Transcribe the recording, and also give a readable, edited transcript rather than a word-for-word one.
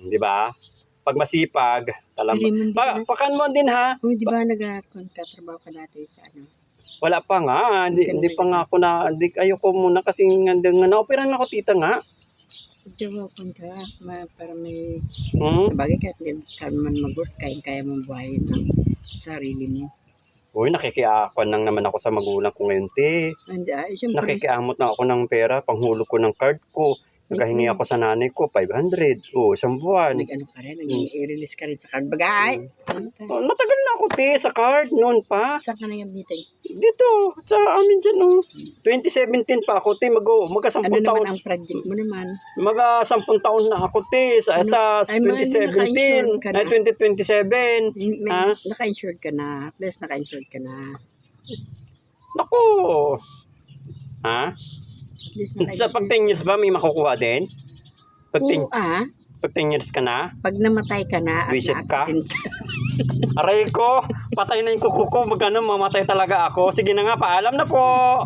Di ba? Pag masipag, pakan mo din ha. Uy, di ba nagkatrabaho ka dati sa ano? Wala pa nga, hindi pa nga ako ayoko muna kasi na-operan ako tita nga. Trabaho ka, para may, sa bagay kahit hindi ka man mag-work, kaya mong buhayin ng sarili mo. Uy, nakikiakon lang naman ako sa magulang ko ngayon, te. Nakikiamot na ako ng pera, panghulog ko ng card ko. Nagkahingi ako sa nanay ko, 500. Isang buwan. Nag-ano ka rin, nag-i-release ka rin sa card. Bagay! Matagal na ako, te, sa card noon pa. Saan ka na yung meeting? Dito, sa amin dyan, 2017 pa ako, te, magka-10 taon. taon. Ano naman ang project mo naman? Magka-10 taon na ako, te, sa 2017, ay 2027. Naka-insured ka na, at least naka-insured ka na. Naku! Ha? Sa pag 10 years ba, may makukuha din? Pag 10 years ka na? Pag namatay ka na at Visit ka? na-accident ka. Aray ko, patay na yung kuko ko, mamatay talaga ako. Sige na nga, paalam na po!